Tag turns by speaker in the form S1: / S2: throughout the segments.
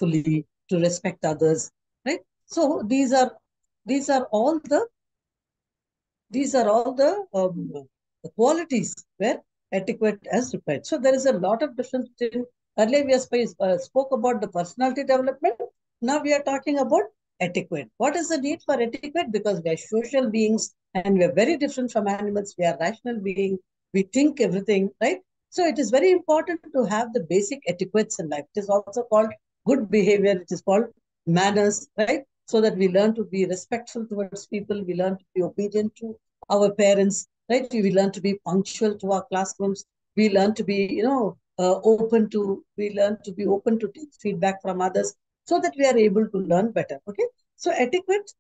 S1: respectfully, to respect others, right? So these are all the qualities where etiquette is required. So there is a lot of difference between, earlier we spoke about the personality development. Now we are talking about etiquette. What is the need for etiquette? Because we are social beings and we are very different from animals. We are rational beings. We think everything, right? So it is very important to have the basic etiquettes in life. It is also called good behavior. It is called manners, right? So that we learn to be respectful towards people. We learn to be obedient to our parents, right? We learn to be punctual to our classrooms. We learn to be, we learn to be open to take feedback from others so that we are able to learn better. Okay. So etiquette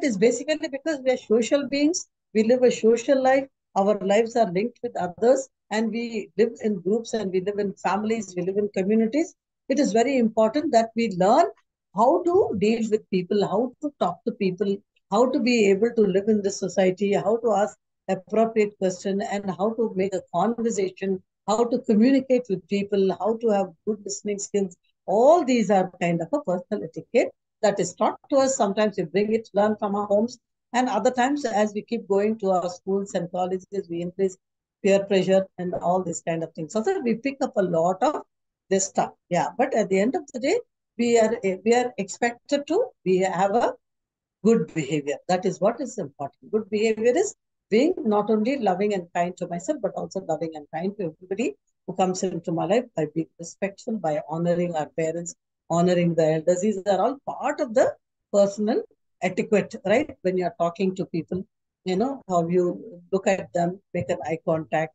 S1: is basically because we are social beings. We live a social life. Our lives are linked with others and we live in groups and we live in families. We live in communities. It is very important that we learn how to deal with people, how to talk to people, how to be able to live in this society, how to ask appropriate question, and how to make a conversation, how to communicate with people, how to have good listening skills. All these are kind of a personal etiquette that is taught to us. Sometimes we bring it, learn from our homes, and other times as we keep going to our schools and colleges, we increase peer pressure and all these kind of things. So that we pick up a lot of this stuff. Yeah, but at the end of the day, we are expected to we have a good behavior. That is what is important. Good behavior is being not only loving and kind to myself, but also loving and kind to everybody who comes into my life, by being respectful, by honoring our parents, honoring the elders. These are all part of the personal etiquette, right? When you're talking to people, how you look at them, make an eye contact,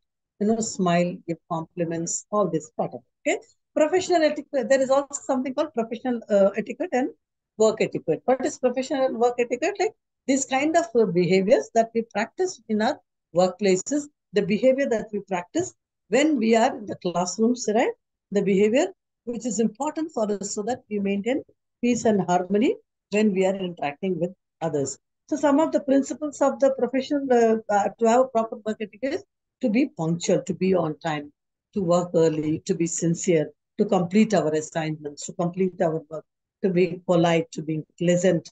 S1: smile, give compliments, all this part of it. Okay. Professional etiquette, there is also something called professional etiquette and work etiquette. What is professional work etiquette? Like these kind of behaviors that we practice in our workplaces, the behavior that we practice when we are in the classrooms, right? The behavior which is important for us so that we maintain peace and harmony when we are interacting with others. So some of the principles of the professional to have proper work etiquette is to be punctual, to be on time, to work early, to be sincere, to complete our assignments, to complete our work, to be polite, to be pleasant,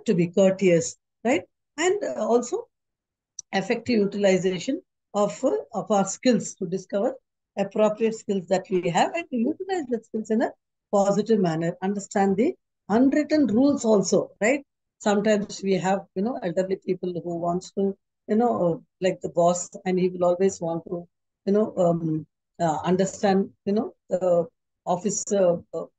S1: to be courteous, right? And also effective utilization of our skills, to discover appropriate skills that we have and to utilize the skills in a positive manner. Understand the unwritten rules also, right? Sometimes we have, elderly people who wants to, like the boss, and he will always want to, understand, the office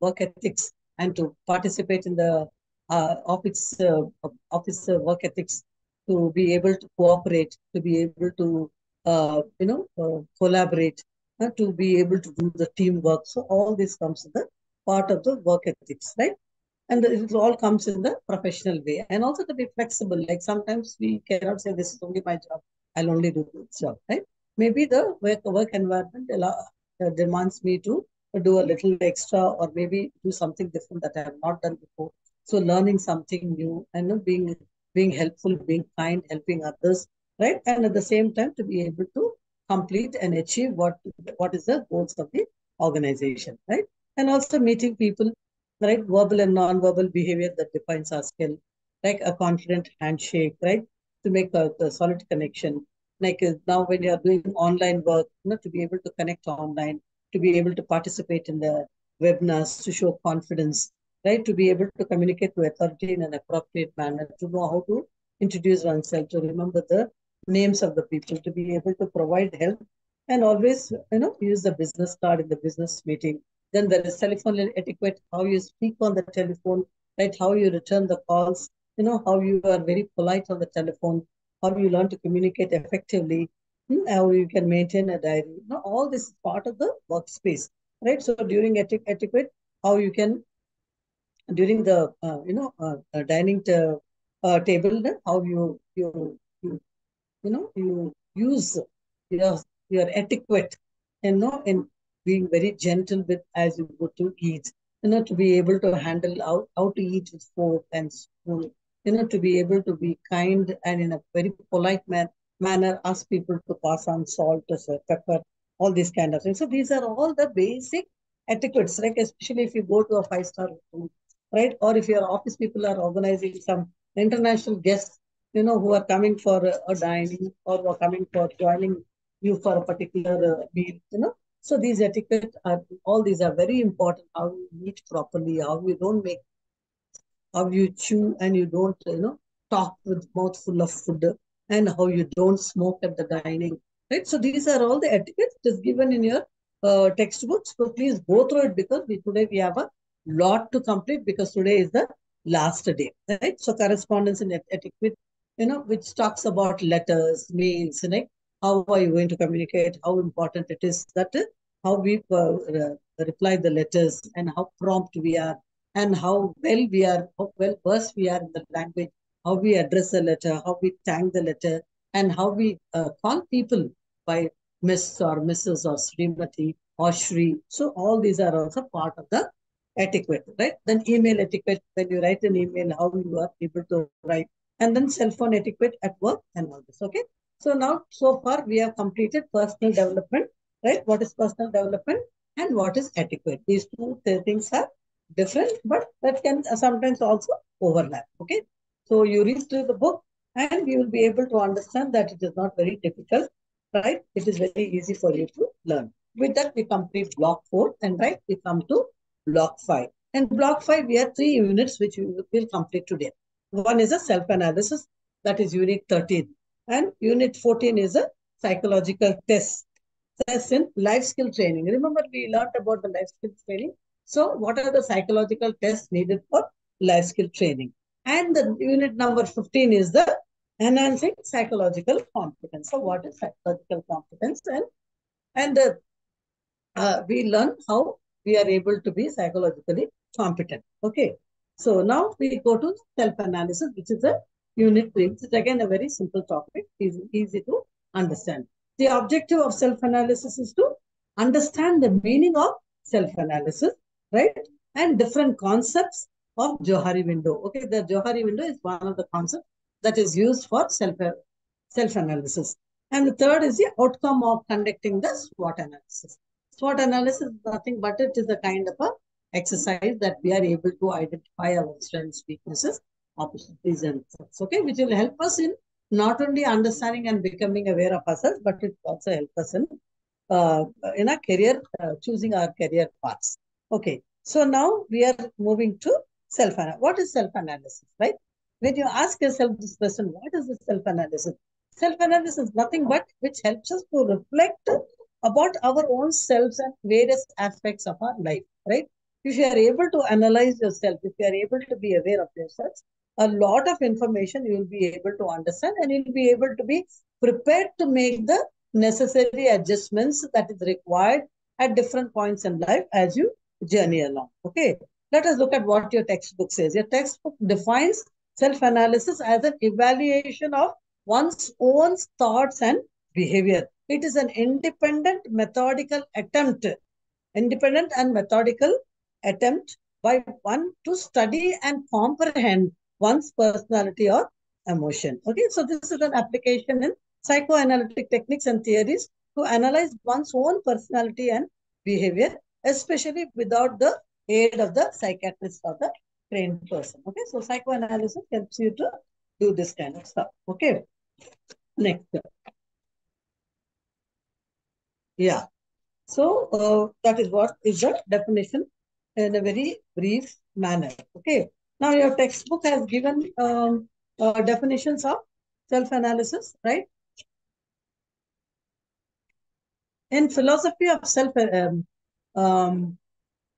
S1: work ethics and to participate in the office work ethics, to be able to cooperate, to be able to, collaborate, to be able to do the teamwork. So all this comes in the part of the work ethics, right? And it all comes in the professional way. And also to be flexible. Like sometimes we cannot say this is only my job. I'll only do this job, right? Maybe the work environment demands me to do a little extra or maybe do something different that I have not done before. So learning something new and being helpful, being kind, helping others, right? And at the same time to be able to complete and achieve what is the goals of the organization, right? And also meeting people, right? Verbal and non-verbal behavior that defines our skill, like a confident handshake, right? To make a solid connection. Like now when you are doing online work, to be able to connect online, to be able to participate in the webinars, to show confidence, right? To be able to communicate to authority in an appropriate manner, to know how to introduce oneself, to remember the names of the people, to be able to provide help, and always, use the business card in the business meeting. Then there is telephone etiquette, how you speak on the telephone, right? How you return the calls, how you are very polite on the telephone, how you learn to communicate effectively, how you can maintain a diary. All this is part of the workspace, right? So during etiquette, how you can, during the, dining table, how you use your etiquette, in being very gentle with as you go to eat, to be able to handle how to eat with fork and spoon, to be able to be kind and in a very polite manner ask people to pass on salt or pepper, all these kind of things. So these are all the basic etiquettes, right? Especially if you go to a five-star hotel, right? Or if your office people are organizing some international guests, who are coming for a dining or who are coming for joining you for a particular meal. So these etiquette are, all these are very important. How you eat properly, how you don't make mistakes, how you chew and you don't, talk with mouth full of food, and how you don't smoke at the dining, right? So these are all the etiquettes that is given in your textbooks. So please go through it because today we have a lot to complete because today is the last day, right? So correspondence and etiquette, which talks about letters, mails, right? How are you going to communicate? How important it is that how we reply the letters and how prompt we are and how well versed we are in the language, how we address the letter, how we thank the letter, and how we call people by Miss or Mrs. or Srimati or Shri. So all these are also part of the etiquette, right? Then email etiquette, when you write an email, how you are able to write, and then cell phone etiquette at work and all this, okay? So now, so far, we have completed personal development, right? What is personal development and what is etiquette? These two things are different, but that can sometimes also overlap, okay? So you read through the book and you will be able to understand that it is not very difficult, right? It is very easy for you to learn. With that, we complete block 4 and right, we come to block 5. In block 5, we have 3 units which we will complete today. One is a self-analysis, that is unit 13. And unit 14 is a psychological test in life skill training. Remember, we learned about the life skill training. So what are the psychological tests needed for life skill training? And the unit number 15 is the enhancing psychological competence. So what is psychological competence? And we learn how we are able to be psychologically competent. Okay. So now we go to self-analysis, which is a unit 3. It's again a very simple topic, easy to understand. The objective of self-analysis is to understand the meaning of self-analysis, right? And different concepts of Johari window. Okay, the Johari window is one of the concepts that is used for self-analysis. And the third is the outcome of conducting the SWOT analysis. SWOT analysis is nothing but it is a kind of a exercise that we are able to identify our strengths, weaknesses, opportunities, and threats. Okay, which will help us in not only understanding and becoming aware of ourselves, but it also help us in our career, choosing our career paths. Okay, so now we are moving to self-analysis. What is self-analysis, right? When you ask yourself this question, what is the self-analysis? Self-analysis is nothing but which helps us to reflect about our own selves and various aspects of our life, right? If you are able to analyze yourself, if you are able to be aware of yourself, a lot of information you will be able to understand and you will be able to be prepared to make the necessary adjustments that is required at different points in life as you journey along. Okay, let us look at what your textbook says. Your textbook defines self-analysis as an evaluation of one's own thoughts and behavior. It is an independent and methodical attempt by one to study and comprehend one's personality or emotion. Okay, so this is an application in psychoanalytic techniques and theories to analyze one's own personality and behavior, especially without the aid of the psychiatrist or the trained person. Okay, so psychoanalysis helps you to do this kind of stuff. Okay, next. Yeah. So that is what is the definition in a very brief manner. Okay. Now your textbook has given definitions of self-analysis, right? In philosophy of um,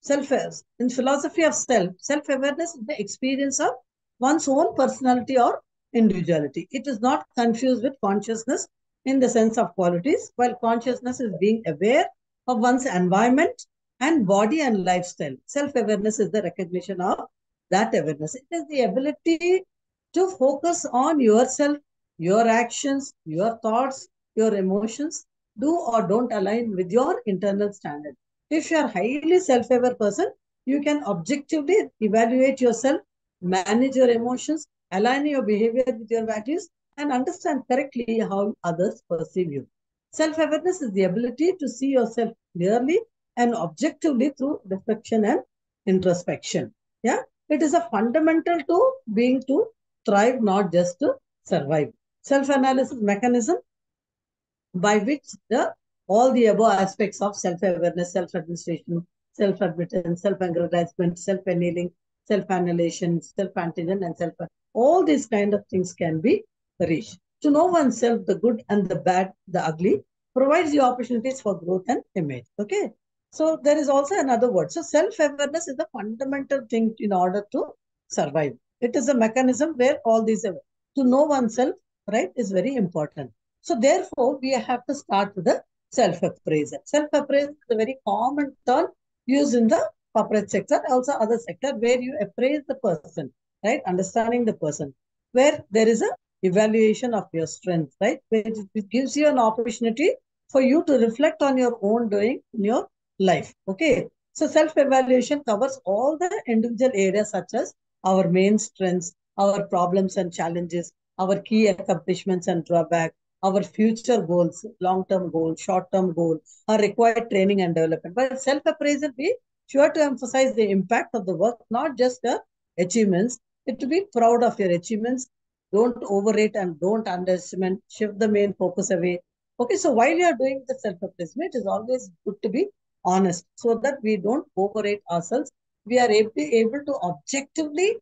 S1: self in philosophy of self-awareness is the experience of one's own personality or individuality. It is not confused with consciousness in the sense of qualities, while consciousness is being aware of one's environment and body and lifestyle. Self-awareness is the recognition of that awareness. It is the ability to focus on yourself, your actions, your thoughts, your emotions, do or don't align with your internal standard. If you are highly self-aware person, you can objectively evaluate yourself, manage your emotions, align your behavior with your values, and understand correctly how others perceive you. Self-awareness is the ability to see yourself clearly and objectively through reflection and introspection. Yeah, it is a fundamental to being to thrive, not just to survive. Self-analysis mechanism by which the all the above aspects of self-awareness, self-administration, self-admittance, self-aggrandizement, self-annealing, self-annihilation, self-antigen, and self all these kind of things can be reached. To know oneself, the good and the bad, the ugly, provides the opportunities for growth and image. Okay. So there is also another word. So self-awareness is the fundamental thing in order to survive. It is a mechanism where all these to know oneself, right, is very important. So therefore, we have to start with the self-appraisal. Self-appraisal is a very common term used in the corporate sector, also other sector, where you appraise the person, right? Understanding the person, where there is a evaluation of your strength, right? Where it gives you an opportunity for you to reflect on your own doing in your life. Okay. So self-evaluation covers all the individual areas such as our main strengths, our problems and challenges, our key accomplishments and drawbacks, our future goals, long-term goals, short-term goals, our required training and development. But self-appraisal, be sure to emphasize the impact of the work, not just the achievements. It to be proud of your achievements. Don't overrate and don't underestimate. Shift the main focus away. Okay, so while you are doing the self-appraisal, it is always good to be honest so that we don't overrate ourselves. We are able to objectively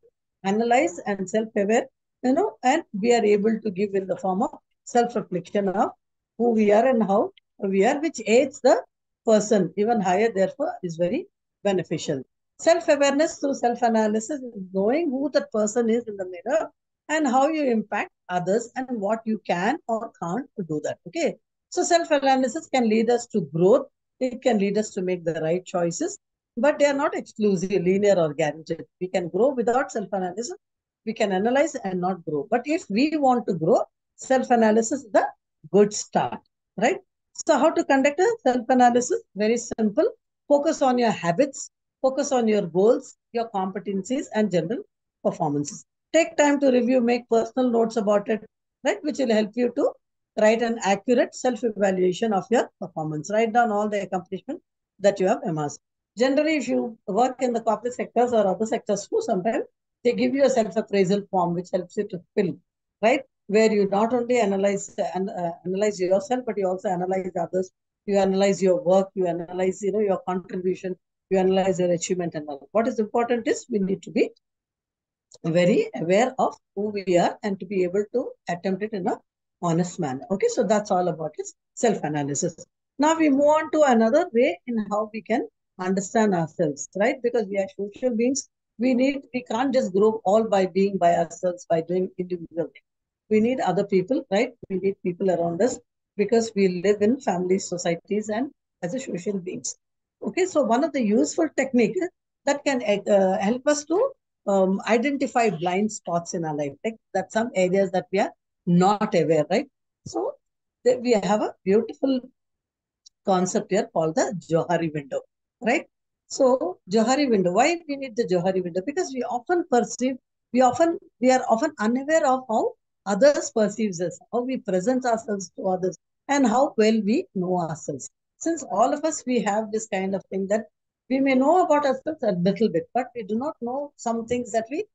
S1: analyze and self-aware, and we are able to give in the form of self-reflection of who we are and how we are, which aids the person even higher, therefore, is very beneficial. Self-awareness through self-analysis is knowing who that person is in the mirror and how you impact others and what you can or can't do that. Okay. So self-analysis can lead us to growth. It can lead us to make the right choices, but they are not exclusively linear or guaranteed. We can grow without self-analysis. We can analyze and not grow. But if we want to grow, self-analysis is the good start, right? So how to conduct a self-analysis? Very simple. Focus on your habits, focus on your goals, your competencies, and general performances. Take time to review, make personal notes about it, right? Which will help you to write an accurate self-evaluation of your performance. Write down all the accomplishments that you have amassed. Generally, if you work in the corporate sectors or other sectors too, sometimes they give you a self-appraisal form which helps you to fill, right? Where you not only analyze yourself, but you also analyze others. You analyze your work, you analyze your contribution, you analyze your achievement and all. What is important is we need to be very aware of who we are and to be able to attempt it in a honest manner. Okay, so that's all about it, self-analysis. Now we move on to another way in how we can understand ourselves, right? Because we are social beings, we can't just grow all by being by ourselves, by doing individual things. We need other people, right? We need people around us because we live in families, societies, and as a social beings. Okay, so one of the useful techniques that can help us to identify blind spots in our life, like that some areas that we are not aware, right? So we have a beautiful concept here called the Johari window, right? So Johari window, why we need the Johari window? Because we are often unaware of how others perceives us, how we present ourselves to others, and how well we know ourselves. Since all of us, we have this kind of thing that we may know about ourselves a little bit, but we do not know some things that we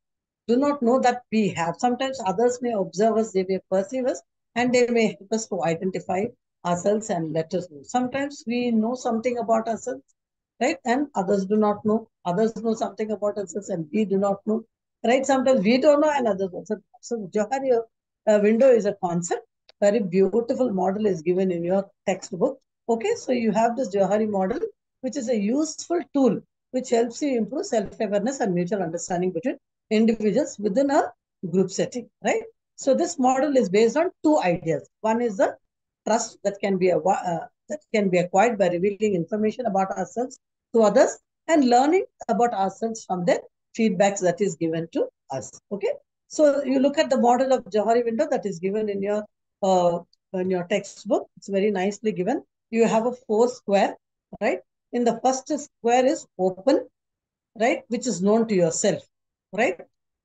S1: do not know that we have. Sometimes others may observe us, they may perceive us, and they may help us to identify ourselves and let us know. Sometimes we know something about ourselves, right? And others do not know. Others know something about ourselves and we do not know, right? Sometimes we don't know and others also. So Johari window is a concept. Very beautiful model is given in your textbook. Okay, so you have this Johari model, which is a useful tool which helps you improve self-awareness and mutual understanding between individuals within a group setting, right? So this model is based on two ideas. One is the trust that can be acquired by revealing information about ourselves to others and learning about ourselves from the feedbacks that is given to us. Okay, so you look at the model of Johari window that is given uh, in your textbook. It's very nicely given. You have a 4 square, right? In the first square is open, right, which is known to yourself, right?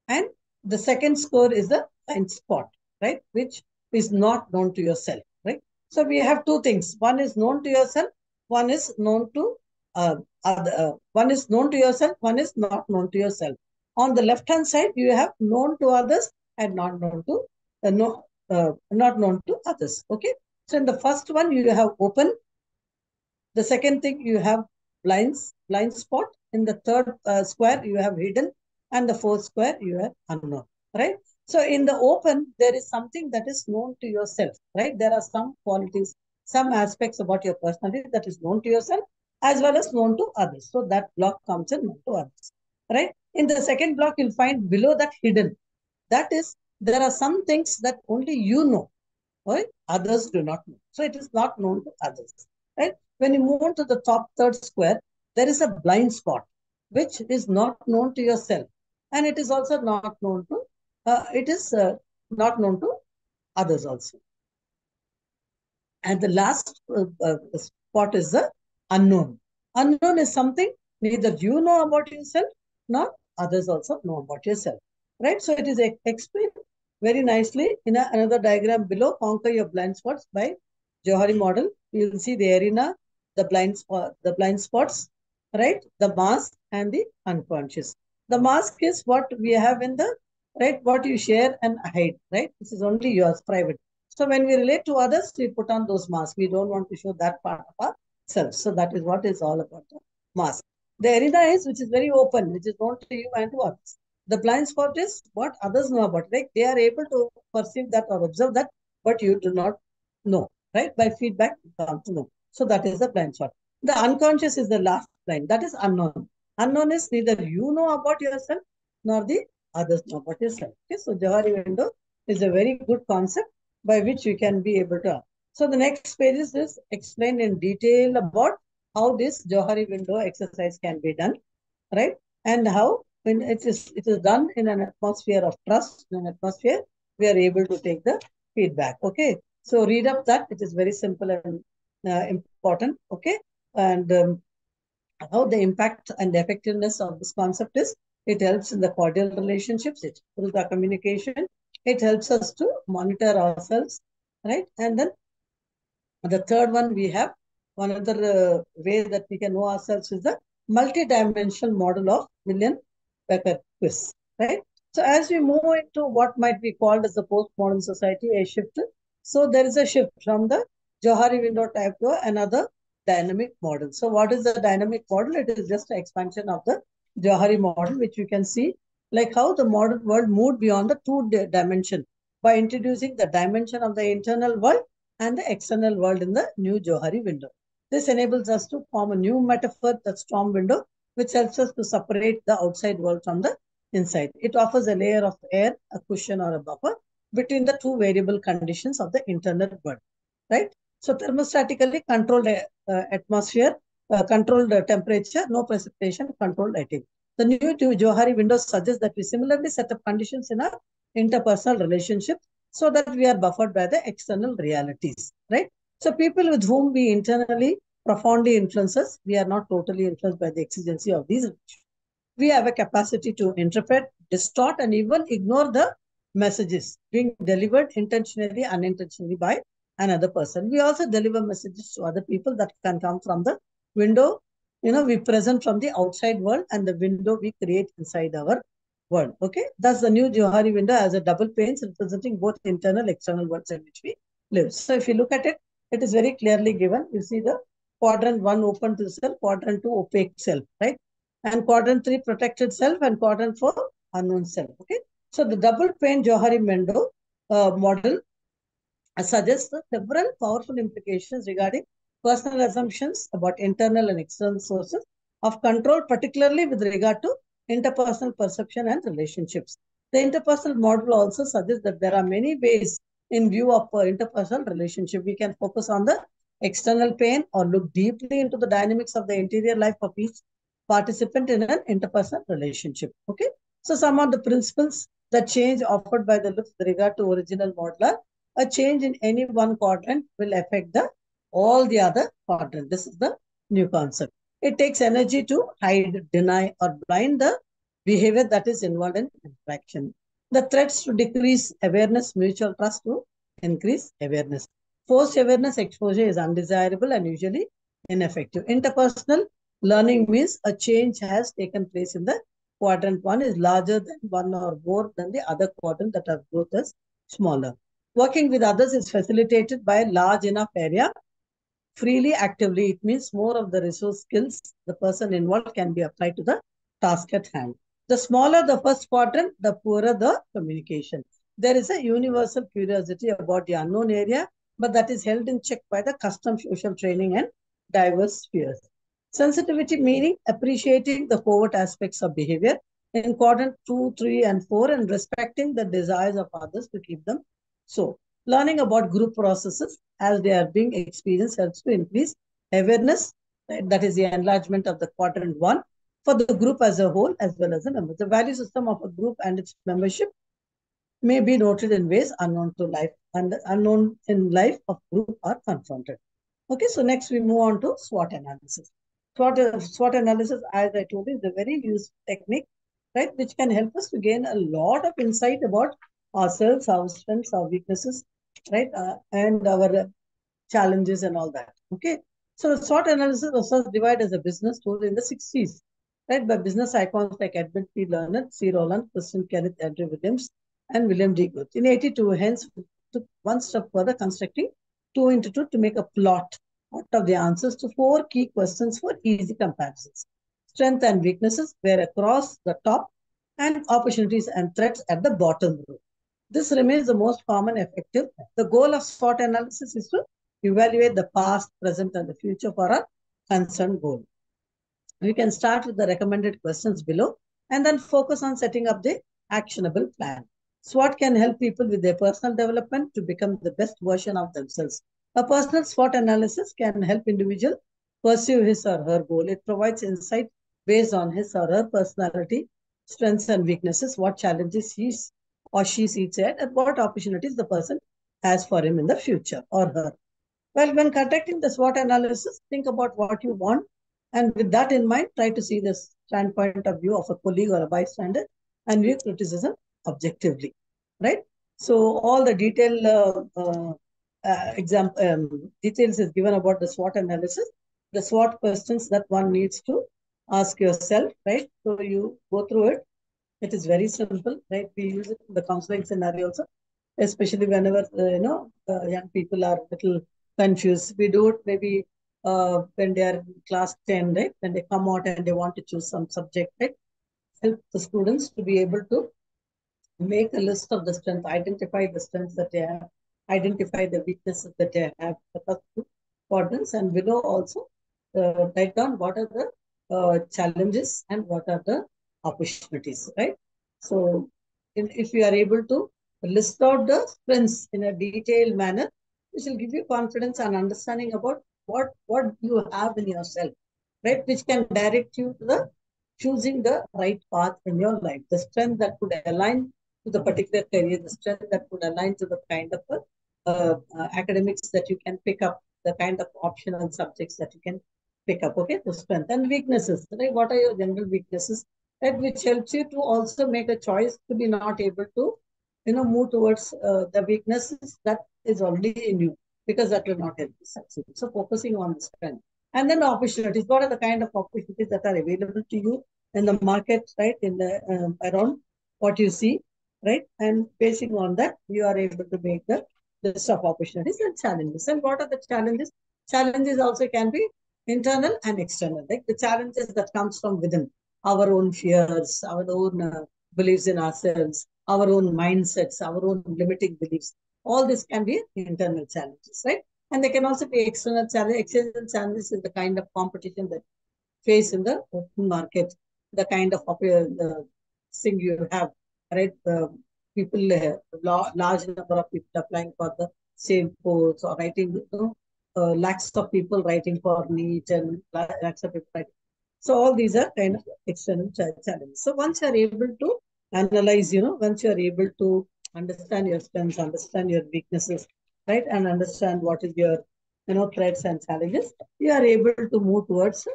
S1: And the second score is the blind spot, right, which is not known to yourself, right? So we have two things. One is known to yourself, one is known to one is known to yourself, one is not known to yourself. On the left-hand side, you have known to others and not known to not known to others. Okay. So in the first one, you have open. The second thing, you have blind spot. In the third square, you have hidden, and the fourth square, you have unknown. Right. So in the open, there is something that is known to yourself. Right. There are some qualities, some aspects about your personality that is known to yourself as well as known to others. So that block comes in known to others. Right. In the second block, you'll find below that hidden. That is, there are some things that only you know, right? Others do not know. So it is not known to others, right? When you move on to the top third square, there is a blind spot, which is not known to yourself. And it is also not known to, not known to others also. And the last spot is the unknown. Unknown is something neither you know about yourself nor others also know about yourself. Right? So it is explained very nicely in another diagram below. Conquer your blind spots by Johari model. You will see the arena, the blind spots, right? The mask and the unconscious. The mask is what we have in the right, what you share and hide, right? This is only yours, private. So when we relate to others, we put on those masks. We don't want to show that part of ourselves. So that is what is all about the mask. The arena is which is very open, which is known to you and to others. The blind spot is what others know about. Like they are able to perceive that or observe that, but you do not know, right? By feedback, you come to know. So that is the blind spot. The unconscious is the last blind. That is unknown. Unknown is neither you know about yourself nor the others know about yourself. Okay, so Johari window is a very good concept by which you can be able to. So the next page is explained in detail about how this Johari window exercise can be done, right? And how when it is done in an atmosphere of trust, in an atmosphere, we are able to take the feedback. Okay. So read up that. It is very simple and important. Okay. And how the impact and the effectiveness of this concept is, it helps in the cordial relationships, it improves the communication, it helps us to monitor ourselves, right? And then the third one, we have one other way that we can know ourselves is the multi-dimensional model of million Becker quiz, right? So as we move into what might be called as the postmodern society, a shift. So there is a shift from the Johari window type to another dynamic model. So what is the dynamic model? It is just an expansion of the Johari model, which you can see like how the modern world moved beyond the two dimension by introducing the dimension of the internal world and the external world in the new Johari window. This enables us to form a new metaphor, the storm window, which helps us to separate the outside world from the inside. It offers a layer of air, a cushion or a buffer between the two variable conditions of the internal world, right? So thermostatically controlled atmosphere, controlled temperature, no precipitation, controlled lighting. The new Johari window suggests that we similarly set up conditions in our interpersonal relationships so that we are buffered by the external realities, right? So people with whom we internally profoundly influence us, we are not totally influenced by the exigency of these relations. We have a capacity to interpret, distort, and even ignore the messages being delivered intentionally, unintentionally by another person. We also deliver messages to other people that can come from the window, we present from the outside world and the window we create inside our world. Okay, thus the new Johari window has a double panes representing both internal, external worlds in which we live. So if you look at it, it is very clearly given. You see the quadrant 1 open to self, quadrant 2 opaque self, right? And quadrant 3 protected self, and quadrant 4 unknown self. Okay, so the double pane Johari window model suggests several powerful implications regarding personal assumptions about internal and external sources of control, particularly with regard to interpersonal perception and relationships. The interpersonal model also suggests that there are many ways in view of interpersonal relationship. We can focus on the external pain or look deeply into the dynamics of the interior life of each participant in an interpersonal relationship. Okay, so some of the principles that change offered by the look with regard to original model are a change in any one quadrant will affect all the other quadrants. This is the new concept. It takes energy to hide, deny, or blind the behavior that is involved in interaction. The threats to decrease awareness, mutual trust to increase awareness. Forced awareness exposure is undesirable and usually ineffective. Interpersonal Learning means a change has taken place in the quadrant one is larger than one or more than the other quadrant that are growth is smaller. Working with others is facilitated by a large enough area freely, actively. It means more of the resource skills the person involved can be applied to the task at hand. The smaller the first quadrant, the poorer the communication. There is a universal curiosity about the unknown area, but that is held in check by the custom social training and diverse spheres. Sensitivity meaning appreciating the covert aspects of behavior in quadrant 2, 3, and 4 and respecting the desires of others to keep them so. Learning about group processes as they are being experienced helps to increase awareness, that is the enlargement of the quadrant one, for the group as a whole as well as the members. The value system of a group and its membership may be noted in ways unknown to life and unknown in life of group are confronted. Okay, so next we move on to SWOT analysis. SWOT analysis, as I told you, is a very useful technique, right, which can help us to gain a lot of insight about ourselves, our strengths, our weaknesses, right, and our challenges and all that. Okay, so SWOT analysis was first divided as a business tool in the 60s, right, by business icons like Edmund P. Leonard, C. Rowland, Christian Kenneth, Andrew Williams, and William D. Good. In 82, hence, took one step further, constructing 2 into 2 to make a plot out of the answers to 4 key questions for easy comparisons. Strength and weaknesses were across the top, and opportunities and threats at the bottom row. This remains the most common effective. The goal of SWOT analysis is to evaluate the past, present, and the future for a concerned goal. We can start with the recommended questions below and then focus on setting up the actionable plan. SWOT can help people with their personal development to become the best version of themselves. A personal SWOT analysis can help individual pursue his or her goal. It provides insight based on his or her personality, strengths and weaknesses, what challenges he or she sees at, and what opportunities the person has for him in the future or her. Well, when conducting the SWOT analysis, think about what you want, and with that in mind, try to see the standpoint of view of a colleague or a bystander and view criticism objectively, right? So all the details is given about the SWOT analysis, the SWOT questions that one needs to ask yourself, right? So you go through it. It is very simple, right? We use it in the counseling scenario also, especially whenever young people are a little confused. We do it maybe when they are in class 10, right? When they come out and they want to choose some subject, right? Help the students to be able to make a list of the strengths, identify the strengths that they have, identify the weaknesses that they have, the first two quadrants, and below also write down what are the challenges and what are the opportunities, right? So, if you are able to list out the strengths in a detailed manner, this will give you confidence and understanding about what you have in yourself, right? Which can direct you to the choosing the right path in your life, the strength that could align to the particular career, the strength that could align to the kind of academics that you can pick up, the kind of optional subjects that you can pick up. Okay, the strength and weaknesses. Right? What are your general weaknesses? Right, which helps you to also make a choice to be not able to, move towards the weaknesses that is already in you, because that will not help you succeed. So focusing on the strength. And then opportunities. What are the kind of opportunities that are available to you in the market, right? In the around what you see, right? And basing on that, you are able to make the list of opportunities and challenges. And what are the challenges? Challenges also can be internal and external. Like the challenges that comes from within, our own fears, our own beliefs in ourselves, our own mindsets, our own limiting beliefs. All this can be internal challenges, right? And they can also be external challenges. External challenges is the kind of competition that face in the open market, the kind of thing you have, right? People, large number of people applying for the same posts or writing, lakhs of people writing for NEET and lakhs of people writing. So all these are kind of external challenges. So once you are able to analyze, once you are able to understand your strengths, understand your weaknesses, right, and understand what is your, threats and challenges, you are able to move towards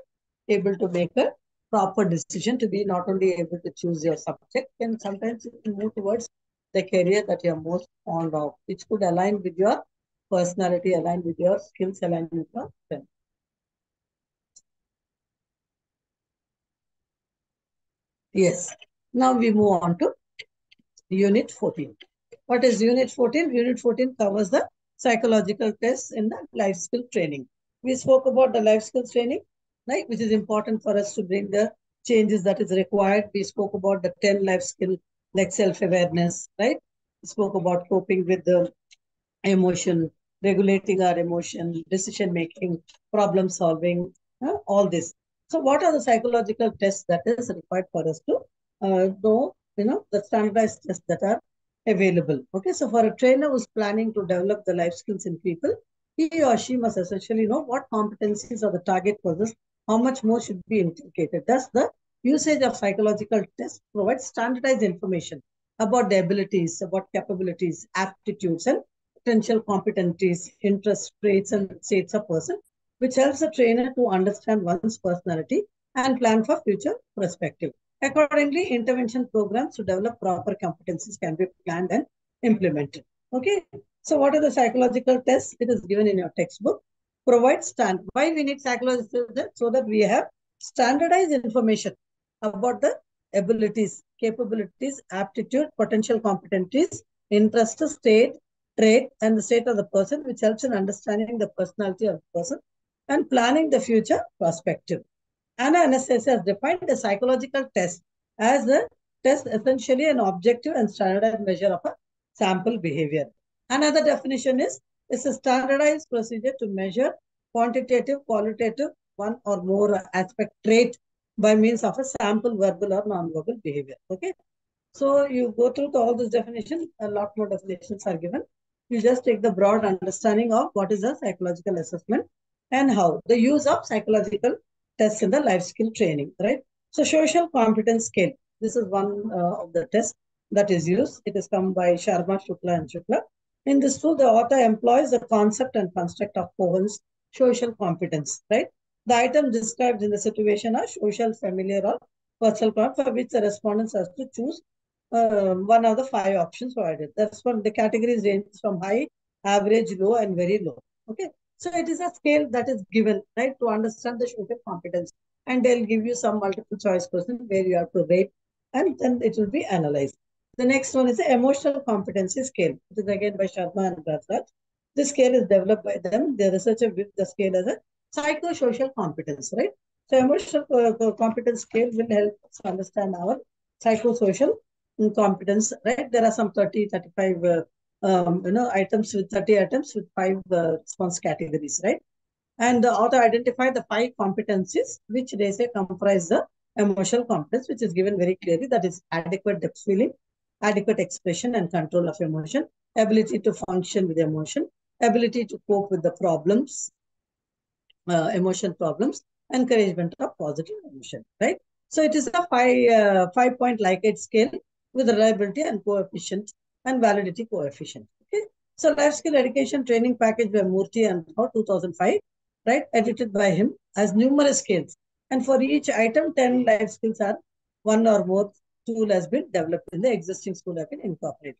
S1: able to make a proper decision to be not only able to choose your subject, and sometimes you can move towards the career that you're most fond of, which could align with your personality, align with your skills, align with your strength. Yes. Now we move on to Unit 14. What is Unit 14? Unit 14 covers the psychological tests in the life skill training. We spoke about the life skills training, right, which is important for us to bring the changes that is required. We spoke about the 10 life skill like self-awareness, right? We spoke about coping with the emotion, regulating our emotion, decision making, problem solving, all this. So, what are the psychological tests that is required for us to know, the standardized tests that are available? Okay, so for a trainer who's planning to develop the life skills in people, he or she must essentially know what competencies are the target possess, how much more should be inculcated. Thus, the usage of psychological tests provides standardized information about the abilities, about capabilities, aptitudes, and potential competencies, interests, traits, and states of person, which helps the trainer to understand one's personality and plan for future perspective. Accordingly, intervention programs to develop proper competencies can be planned and implemented. Okay, so what are the psychological tests? It is given in your textbook. Provide stand. Why we need psychological tests? So that we have standardized information about the abilities, capabilities, aptitude, potential competencies, interest, state, trait, and the state of the person, which helps in understanding the personality of the person and planning the future perspective. Anna Anastasia has defined the psychological test as a test essentially an objective and standardized measure of a sample behavior. Another definition is it's a standardized procedure to measure quantitative, qualitative, one or more aspect trait by means of a sample verbal or non-verbal behavior. Okay. So you go through all this definition, a lot more definitions are given. You just take the broad understanding of what is a psychological assessment and how the use of psychological tests in the life skill training, right? So social competence scale. This is one of the tests that is used. It is come by Sharma, Shukla, and Shukla. In this tool, the author employs the concept and construct of Cohen's social competence, right? The item described in the situation are social, familiar, or personal for which the respondents has to choose one of the five options provided. That's what the categories range from high, average, low, and very low. Okay. So it is a scale that is given, right, to understand the social competence. And they'll give you some multiple choice question where you have to rate and then it will be analyzed. The next one is the emotional competency scale. It is again by Sharma and Bharat. This scale is developed by them. The researcher with the scale as a psychosocial competence, right? So emotional competence scale will help us understand our psychosocial competence, right? There are some 30, 35, items with 30 items with five response categories, right? And the author identified the five competencies which they say comprise the emotional competence, which is given very clearly. That is adequate depth feeling, adequate expression and control of emotion, ability to function with emotion, ability to cope with the problems, emotion problems, encouragement of positive emotion, right? So it is a 5 point Likert scale with reliability and coefficient and validity coefficient. Okay. So life skill education training package by Murthy and 2005, right? Edited by him, has numerous scales. And for each item, 10 life skills are one or more tool has been developed in the existing school have been incorporated.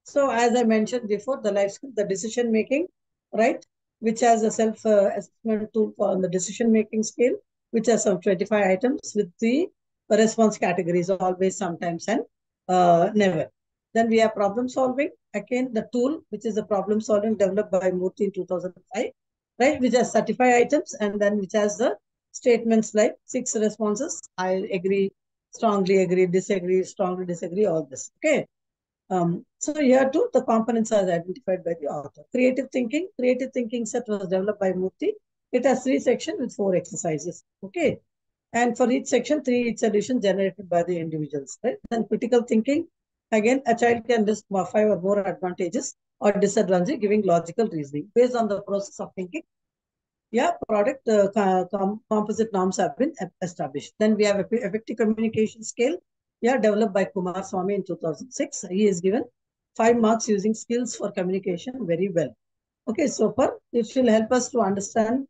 S1: So as I mentioned before, the life skill, the decision making, right, which has a self-assessment tool for the decision-making scale, which has some 25 items with the response categories, always, sometimes, and never. Then we have problem solving. Again, the tool, which is the problem solving developed by Murthy in 2005, right, which has 35 items, and then which has the statements like 6 responses. I agree, disagree, strongly disagree, all this. Okay. So here too, the components are identified by the author. Creative thinking set was developed by Murthy. It has 3 sections with 4 exercises. Okay. And for each section, 3 each solutions generated by the individuals. Right? Then critical thinking, again, a child can list 5 or more advantages or disadvantages, giving logical reasoning. Based on the process of thinking, yeah, product composite norms have been established. Then we have effective communication scale, yeah, developed by Kumar Swamy in 2006. He is given 5 marks using skills for communication very well. Okay, so far it will help us to understand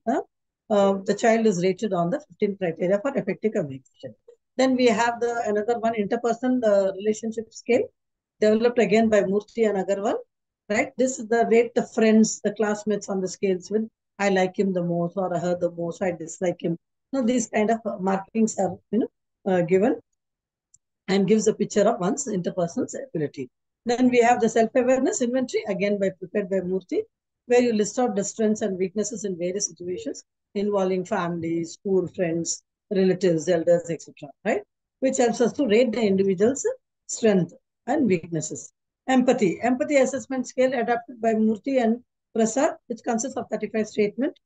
S1: the child is rated on the 15 criteria for effective communication. Then we have the another one, interpersonal relationship scale, developed again by Murthy and Agarwal. Right, this is the rate the friends, the classmates on the scales with I like him the most or I heard the most, I dislike him. These kind of markings are given. and gives a picture of one's interpersonal ability. Then we have the self-awareness inventory, again prepared by Murthy, where you list out the strengths and weaknesses in various situations involving family, school, friends, relatives, elders, etc. Right? Which helps us to rate the individual's strength and weaknesses. Empathy. Empathy assessment scale adapted by Murthy and Prasad, which consists of 35 statements,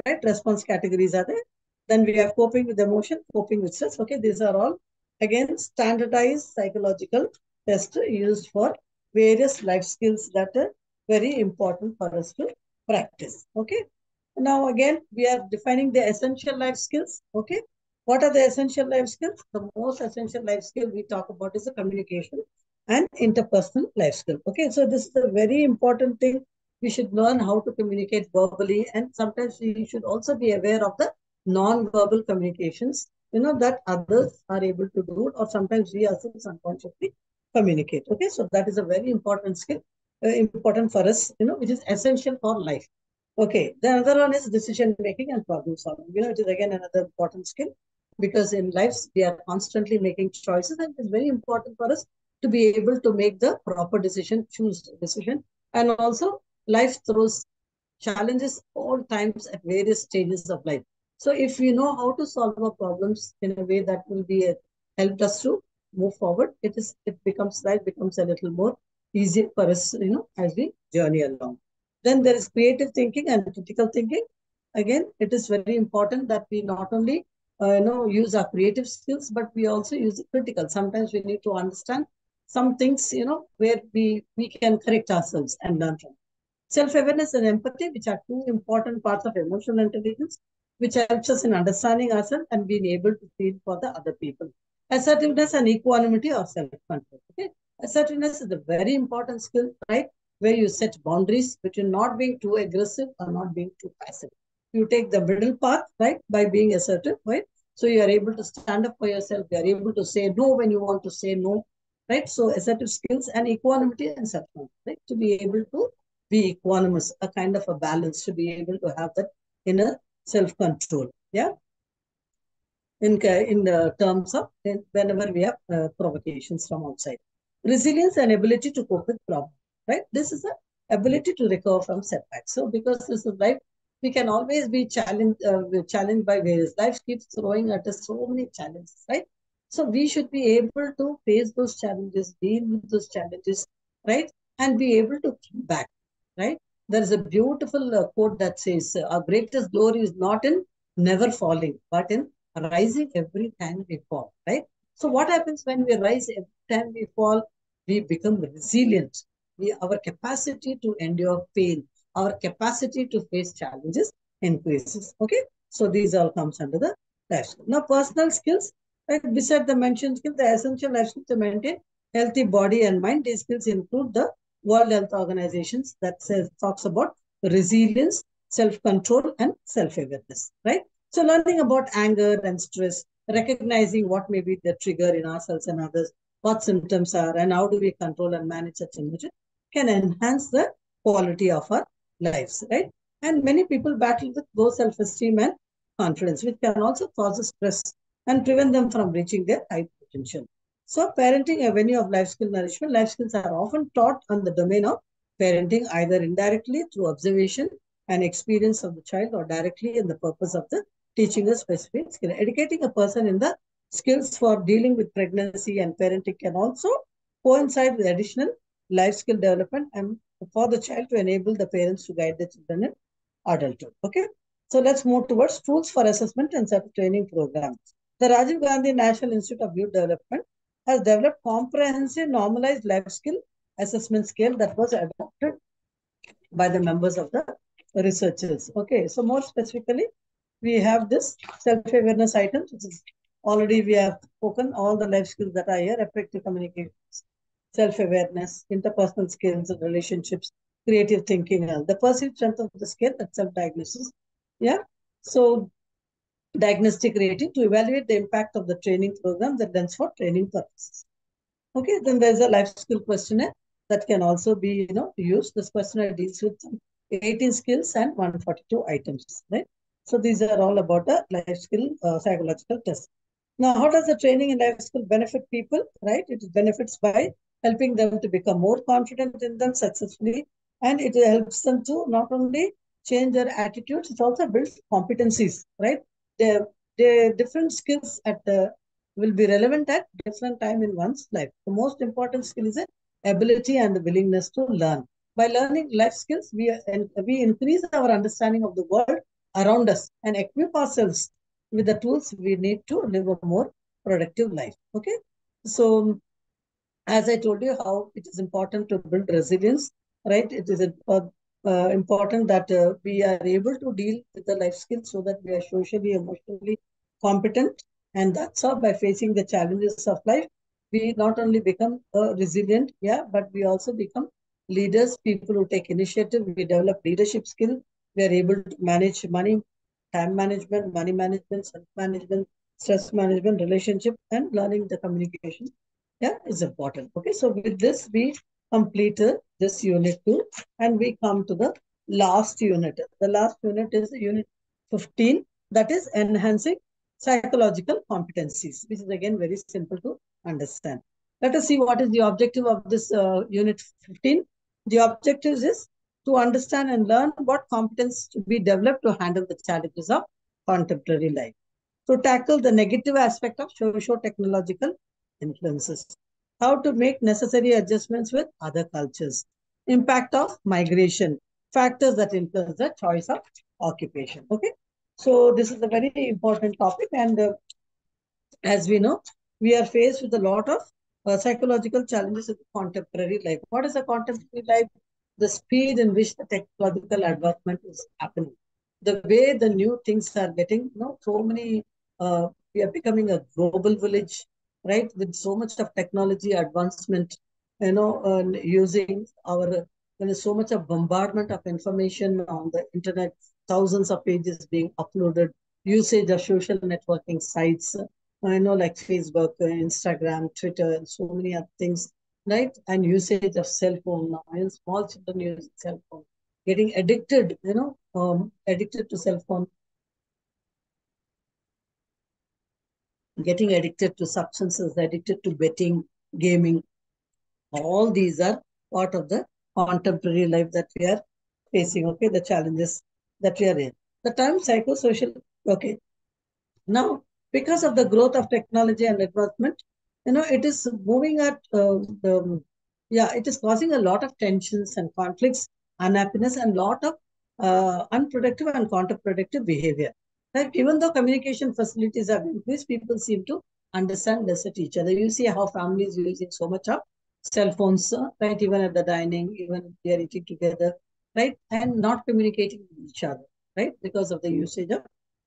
S1: right? Response categories are there. Then we have coping with emotion, coping with stress. Okay, these are all again standardized psychological tests used for various life skills that are very important for us to practice. Okay. Now again, we are defining the essential life skills. Okay. What are the essential life skills? The most essential life skill we talk about is the communication and interpersonal life skill. Okay. So this is a very important thing. We should learn how to communicate verbally, and sometimes we should also be aware of the non-verbal communications, that others are able to do it, or sometimes we ourselves unconsciously communicate. Okay, so that is a very important skill, important for us, which is essential for life. Okay, the other one is decision making and problem solving. It is again another important skill, because in lives we are constantly making choices, and it's very important for us to be able to make the proper decision, choose decision. And also life throws challenges all times at various stages of life. So if we know how to solve our problems in a way that will be helped us to move forward, life becomes a little more easier for us, as we journey along. Then there is creative thinking and critical thinking. Again, it is very important that we not only use our creative skills, but we also use the critical. Sometimes we need to understand some things, where we can correct ourselves and learn from. Self-awareness and empathy, which are two important parts of emotional intelligence, which helps us in understanding ourselves and being able to feel for the other people. Assertiveness and equanimity or self-control. Okay, assertiveness is a very important skill, right? Where you set boundaries between not being too aggressive or not being too passive. You take the middle path, right, by being assertive, right? So you are able to stand up for yourself. You are able to say no when you want to say no, right? So assertive skills and equanimity and self-control, right? To be able to be equanimous, a kind of a balance, to be able to have that inner self-control. Yeah, in the terms of whenever we have provocations from outside. Resilience and ability to cope with problems, right? This is the ability to recover from setbacks. So because this is life, we can always be challenged by various. Life keeps throwing at us so many challenges, right? So we should be able to face those challenges, deal with those challenges, right? And be able to come back, right? There is a beautiful quote that says, our greatest glory is not in never falling, but in rising every time we fall, right? So what happens when we rise every time we fall? We become resilient. Our capacity to endure pain, our capacity to face challenges increases. Okay, so these all comes under the life skill. Now, personal skills, right? Beside the mentioned skill, the essential life skill to maintain healthy body and mind. These skills include the World Health Organizations that talks about resilience, self-control, and self-awareness, right? So learning about anger and stress, recognizing what may be the trigger in ourselves and others, what symptoms are, and how do we control and manage such emotion, can enhance the quality of our lives, right? And many people battle with low self-esteem and confidence, which can also cause stress and prevent them from reaching their high potential. So parenting a venue of life skill nourishment. Life skills are often taught on the domain of parenting, either indirectly through observation and experience of the child, or directly in the purpose of the teaching a specific skill. Educating a person in the skills for dealing with pregnancy and parenting can also coincide with additional life skill development and for the child to enable the parents to guide the children in adulthood. Okay, so let's move towards tools for assessment and self-training programs. The Rajiv Gandhi National Institute of Youth Development has developed comprehensive normalized life skill assessment scale that was adopted by the members of the researchers. Okay, so more specifically, we have this self-awareness items, which is already we have spoken all the life skills that are here: effective communication, self-awareness, interpersonal skills, relationships, creative thinking, and the perceived strength of the skill, that's self-diagnosis. Yeah. So diagnostic rating to evaluate the impact of the training program that runs for training purposes. Okay, then there's a life skill questionnaire that can also be used. This questionnaire deals with 18 skills and 142 items, right? So these are all about a life skill psychological test. Now, how does the training in life skill benefit people, right? It benefits by helping them to become more confident in them successfully, and it helps them to not only change their attitudes, it also builds competencies, right? The different skills at the will be relevant at different time in one's life. The most important skill is the ability and the willingness to learn. By learning life skills, we increase our understanding of the world around us and equip ourselves with the tools we need to live a more productive life. Okay. So, as I told you, how it is important to build resilience, right? It is important that we are able to deal with the life skills so that we are socially, emotionally competent. And that's how, by facing the challenges of life, we not only become resilient, yeah, but we also become leaders, people who take initiative. We develop leadership skill. We are able to manage money, time management, money management, self management, stress management, relationship, and learning the communication, yeah, is important. Okay, so with this, we completed this unit 2 and we come to the last unit. The last unit is unit 15, that is enhancing psychological competencies, which is again very simple to understand. Let us see what is the objective of this unit 15. The objective is to understand and learn what competence to be developed to handle the challenges of contemporary life, to tackle the negative aspect of socio-technological influences, how to make necessary adjustments with other cultures, impact of migration, factors that influence the choice of occupation. Okay, so this is a very important topic, and as we know, we are faced with a lot of psychological challenges in contemporary life. What is a contemporary life? The speed in which the technological advancement is happening, the way the new things are getting, so many, we are becoming a global village, right? With so much of technology advancement, using our, so much of bombardment of information on the internet, thousands of pages being uploaded, usage of social networking sites, I know, like Facebook, Instagram, Twitter, and so many other things, right? And usage of cell phone now, and small children use cell phone, getting addicted, addicted to cell phone, getting addicted to substances, addicted to betting, gaming. All these are part of the contemporary life that we are facing. Okay, the challenges that we are in. The term psychosocial. Okay, now, because of the growth of technology and advancement, it is moving at, yeah, it is causing a lot of tensions and conflicts, unhappiness, and lot of unproductive and counterproductive behavior. Right? Even though communication facilities have increased, people seem to understand less at each other. You see how families using so much of cell phones, right? Even at the dining, even they are eating together, right? And not communicating with each other, right? Because of the usage of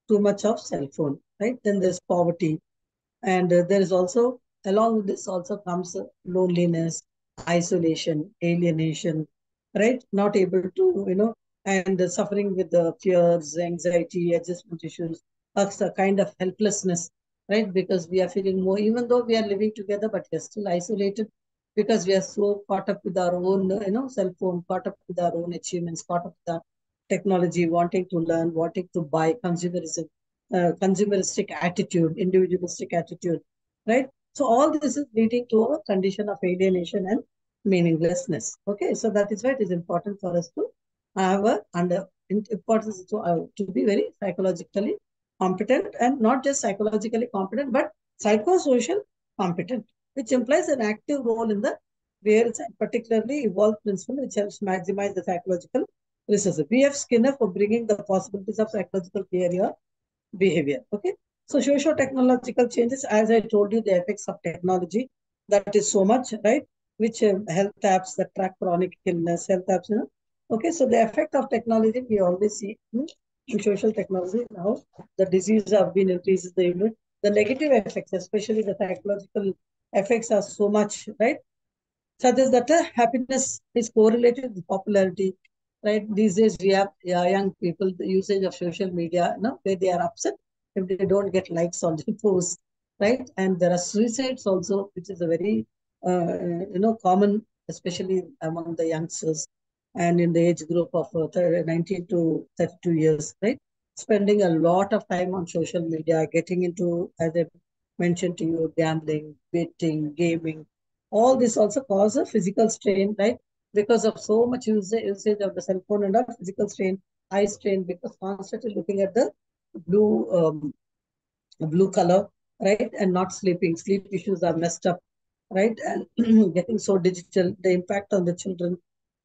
S1: too much of cell phone, right? Then there's poverty, and there is also, along with this also comes loneliness, isolation, alienation, right? Not able to, and suffering with the fears, anxiety, adjustment issues, a kind of helplessness, right? Because we are feeling more, even though we are living together, but we are still isolated because we are so caught up with our own, cell phone, caught up with our own achievements, caught up with our technology, wanting to learn, wanting to buy, consumerism, consumeristic attitude, individualistic attitude, right? So all this is leading to a condition of alienation and meaninglessness. Okay, so that is why it is important for us to have a under importance to be very psychologically competent, and not just psychologically competent, but psychosocial competent, which implies an active role in the various and particularly evolved principle which helps maximize the psychological resources. We have Skinner for bringing the possibilities of psychological behavior. Okay. So socio-technological changes, as I told you, the effects of technology, that is so much, right? Which health apps that track chronic illness, health apps, Okay, so the effect of technology, we always see in social technology now, the disease have been increases the immune. The negative effects, especially the psychological effects, are so much, right? Such as that happiness is correlated with popularity, right? These days we have young people, the usage of social media, where they are upset if they don't get likes on the post, right? And there are suicides also, which is a very, common, especially among the youngsters and in the age group of 19 to 32 years, right? Spending a lot of time on social media, getting into, as a mentioned to you, gambling, betting, gaming, all this also cause a physical strain, right? Because of so much usage of the cell phone and a physical strain, eye strain, because constantly looking at the blue blue color, right? And not sleeping. Sleep issues are messed up, right? And getting so digital, the impact on the children.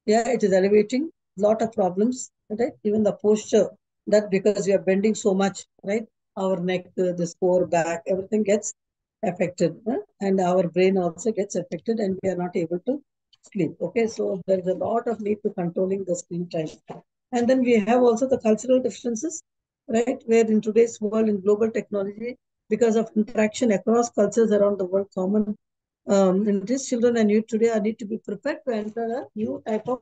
S1: Yeah, it is elevating lot of problems, right? Even the posture, that because we are bending so much, right? Our neck, the core, back, everything gets affected, and our brain also gets affected, and we are not able to sleep. Okay, so there is a lot of need to controlling the screen time. And then we have also the cultural differences, right? Where in today's world, in global technology, because of interaction across cultures around the world, common and these children and youth today are need to be prepared to enter a new type of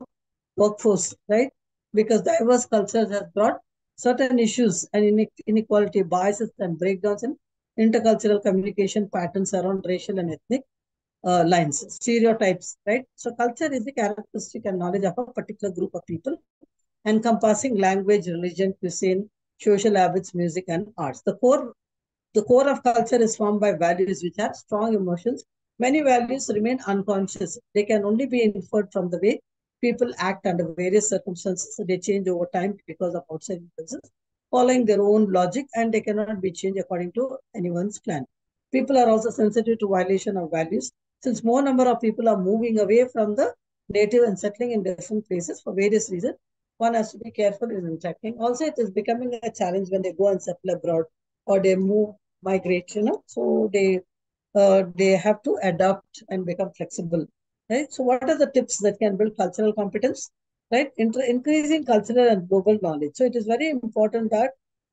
S1: workforce, right? Because diverse cultures have brought certain issues and inequality, biases, and breakdowns in intercultural communication patterns around racial and ethnic lines, stereotypes, right? So culture is the characteristic and knowledge of a particular group of people, encompassing language, religion, cuisine, social habits, music, and arts. The core of culture is formed by values which have strong emotions. Many values remain unconscious. They can only be inferred from the way people act under various circumstances. So they change over time because of outside influences, following their own logic, and they cannot be changed according to anyone's plan. People are also sensitive to violation of values. Since more number of people are moving away from the native and settling in different places for various reasons, one has to be careful in interacting. Also, it is becoming a challenge when they go and settle abroad or they move migrate, so they have to adapt and become flexible, right? So what are the tips that can build cultural competence, right? Increasing cultural and global knowledge. So it is very important that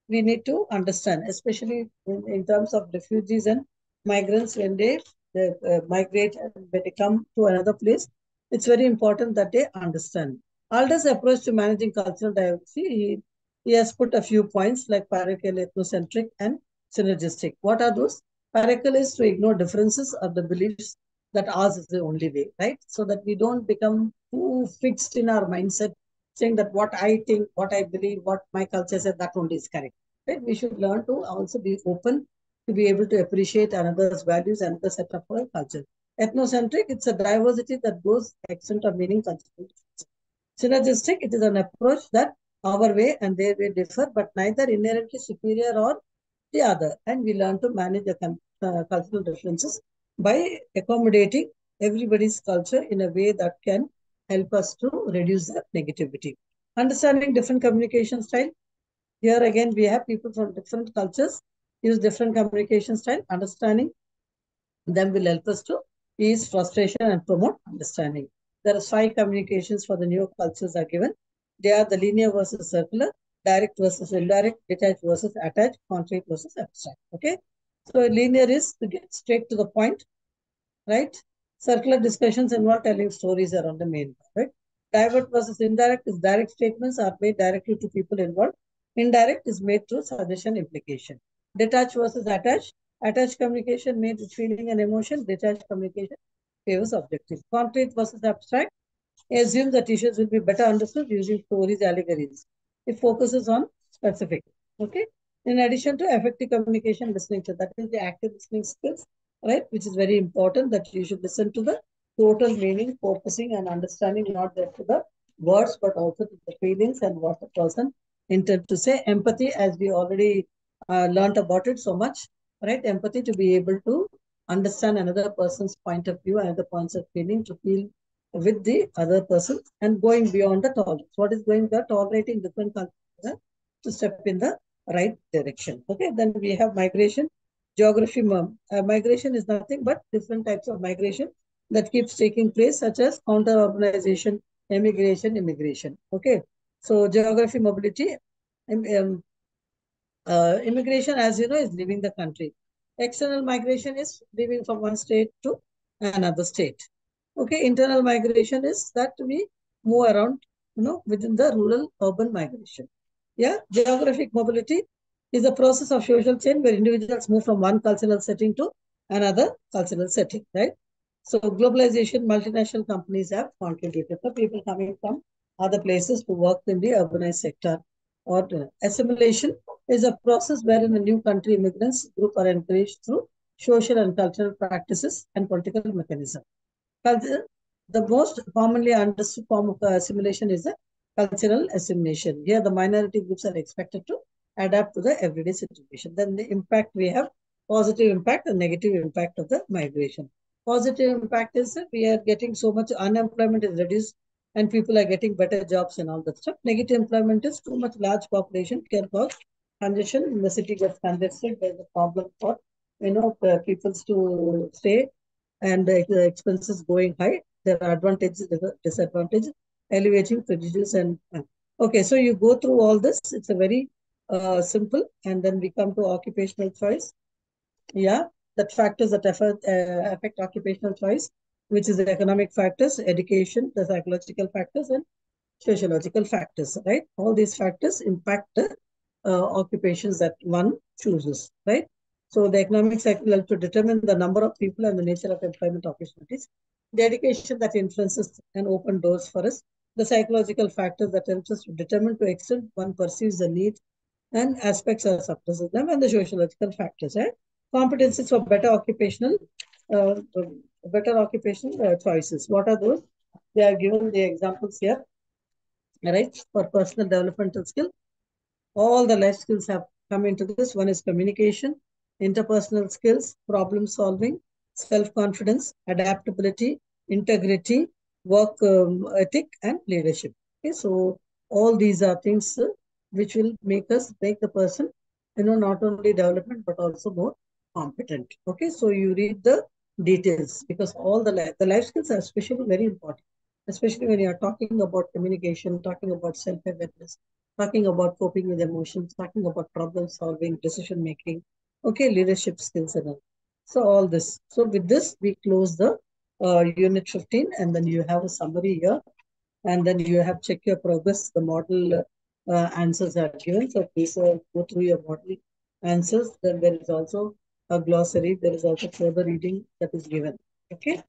S1: we need to understand, especially in terms of refugees and migrants when they migrate and when they come to another place. It's very important that they understand. Alder's approach to managing cultural diversity, he has put a few points like parochial, ethnocentric, and synergistic. What are those? Paracle is to ignore differences of the beliefs that ours is the only way, right? So that we don't become too fixed in our mindset, saying that what I think, what I believe, what my culture said, that only is correct. Right? We should learn to also be open to be able to appreciate another's values and the set of our culture. Ethnocentric, it's a diversity that goes extent of meaning cultural. Synergistic, it is an approach that our way and their way differ, but neither inherently superior or the other. And we learn to manage the cultural differences by accommodating everybody's culture in a way that can help us to reduce the negativity. Understanding different communication style. Here again, we have people from different cultures use different communication style. Understanding them will help us to ease frustration and promote understanding. There are 5 communications for the new cultures are given. They are the linear versus circular, direct versus indirect, detached versus attached, concrete versus abstract. Okay. So linear is to get straight to the point, right? Circular discussions involve telling stories around the main point, right? Divert versus indirect is direct statements are made directly to people involved. Indirect is made through suggestion implication. Detached versus attached. Attached communication made with feeling and emotion. Detached communication favors objective. Concrete versus abstract assumes that issues will be better understood using stories, allegories. It focuses on specific. Okay. In addition to effective communication listening, so that is the active listening skills, right? Which is very important that you should listen to the total meaning, focusing and understanding not just to the words, but also to the feelings and what the person intended to say. Empathy, as we already learned about it so much, right? Empathy to be able to understand another person's point of view, another points of feeling, to feel with the other person and going beyond the tolerance. What is going the tolerating different cultures to step in the right direction. Okay, then we have migration. Geography, migration is nothing but different types of migration that keeps taking place, such as counter urbanization, emigration, immigration. Okay, so geography, mobility, um, immigration, as you know, is leaving the country. External migration is leaving from one state to another state. Okay, internal migration is that we move around, within the rural urban migration. Yeah, geographic mobility is a process of social change where individuals move from one cultural setting to another cultural setting, right? So globalization, multinational companies have contributed to people coming from other places to work in the urbanized sector. Or assimilation is a process wherein a new country immigrants group are encouraged through social and cultural practices, and political mechanism. The most commonly understood form of assimilation is the cultural assimilation. Here, the minority groups are expected to adapt to the everyday situation. Then the impact we have positive impact and negative impact of the migration. Positive impact is that we are getting so much unemployment is reduced and people are getting better jobs and all that stuff. Negative employment is too much large population can cause congestion. In the city gets congested. There's a problem for people to stay and the expenses going high. There are advantages, disadvantages, elevating prejudice and okay. So you go through all this. It's a very simple, and then we come to occupational choice. Yeah, that factors that affect occupational choice, which is the economic factors, education, the psychological factors, and sociological factors, right? All these factors impact the occupations that one chooses, right? So the economic cycle helps to determine the number of people and the nature of employment opportunities. The education that influences and open doors for us. The psychological factors that helps us to determine to extent one perceives the need and aspects are suppresses them, and the sociological factors, right? Competencies for uh, better occupational choices. What are those? They are given the examples here, right? For personal developmental skill, all the life skills have come into this. One is communication, interpersonal skills, problem solving, self-confidence, adaptability, integrity, work ethic, and leadership. Okay, so all these are things which will make the person, not only development but also more competent. Okay, so you read the details because all the life skills are especially very important, especially when you are talking about communication, talking about self-awareness, talking about coping with emotions, talking about problem solving, decision making, okay, leadership skills and all. So all this. So with this, we close the unit 15, and then you have a summary here, and then you have check your progress. The model answers are given. So please go through your model answers. Then there is also a glossary. There is also further reading that is given. Okay.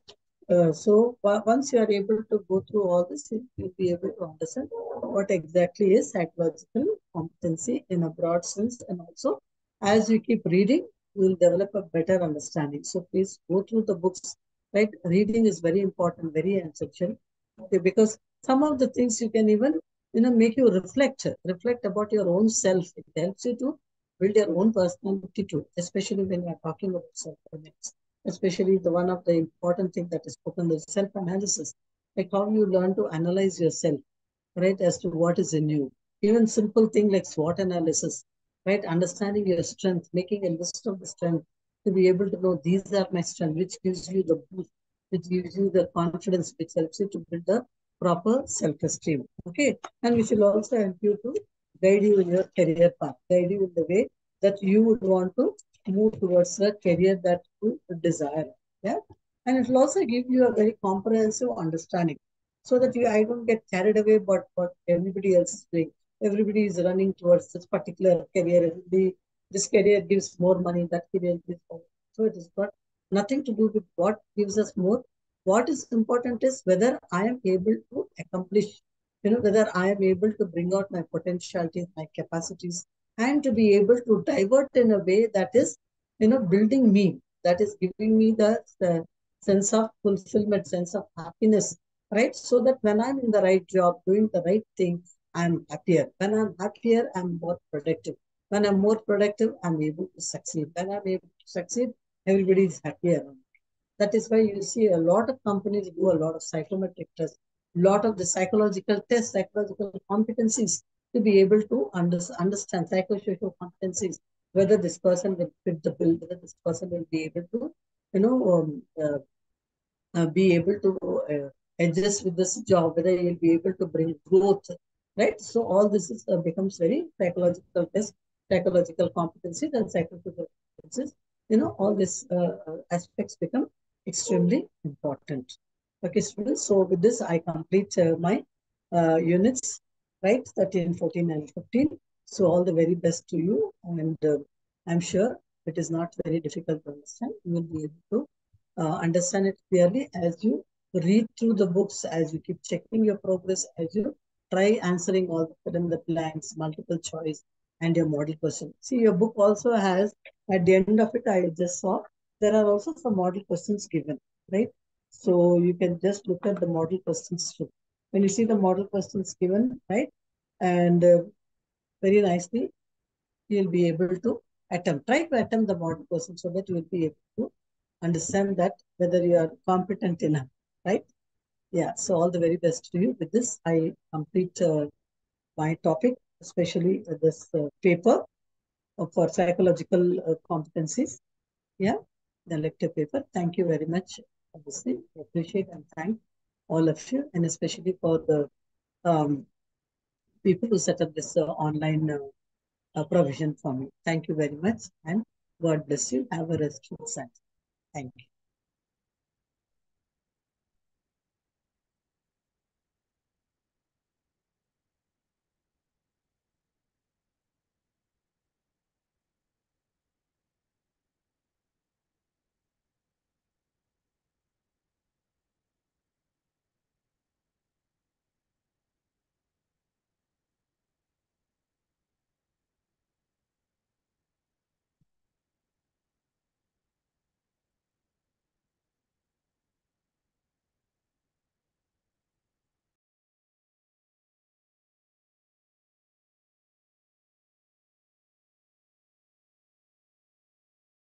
S1: So once you are able to go through all this, you'll be able to understand what exactly is psychological competency in a broad sense. And also, as you keep reading, you will develop a better understanding. So please go through the books, right? Reading is very important, very essential. Okay, because some of the things you can even, make you reflect about your own self. It helps you to build your own personality too, especially when you are talking about self-awareness, especially the one of the important thing that is spoken is self-analysis, like how you learn to analyze yourself, right, as to what is in you. Even simple thing like SWOT analysis, right, understanding your strength, making a list of the strength to be able to know these are my strengths, which gives you the boost, which gives you the confidence, which helps you to build the proper self-esteem. Okay, and which will also help you to guide you in your career path, guide you in the way that you would want to move towards the career that you desire. Yeah. And it will also give you a very comprehensive understanding so that I don't get carried away by what everybody else is doing. Everybody is running towards this particular career. This career gives more money, that career gives more. So it is got nothing to do with what gives us more. What is important is whether I am able to accomplish, whether I am able to bring out my potentialities, my capacities, and to be able to divert in a way that is, building me, that is giving me the sense of fulfillment, sense of happiness, right? So that when I'm in the right job, doing the right thing, I'm happier. When I'm happier, I'm more productive. When I'm more productive, I'm able to succeed. When I'm able to succeed, everybody is happier. That is why you see a lot of companies do a lot of psychometric tests, a lot of the psychological tests, psychological competencies to be able to understand psychosocial competencies, whether this person will fit the bill, whether this person will be able to, you know, be able to adjust with this job, whether you'll be able to bring growth, right? So all this is becomes very psychological test, psychological competencies and psychological competencies. All these aspects become extremely important. Okay, students. So with this, I complete my units, right? 13, 14, and 15. So all the very best to you, and I'm sure it is not very difficult to understand. You will be able to understand it clearly as you read through the books, as you keep checking your progress, as you try answering all the fill in the blanks, multiple choice, and your model question. See, your book also has, at the end of it, I just saw there are also some model questions given, right? So you can just look at the model questions too. When you see the model questions given, right, and very nicely, you'll be able to try to attempt the model question so that you will be able to understand that whether you are competent enough, right? Yeah, so all the very best to you. With this, I complete my topic, especially this paper for psychological competencies. Yeah, the lecture paper. Thank you very much. Obviously, I appreciate and thank all of you, and especially for the um, people who set up this online provision for me. Thank you very much, and God bless you. Have a restful Sunday. Thank you.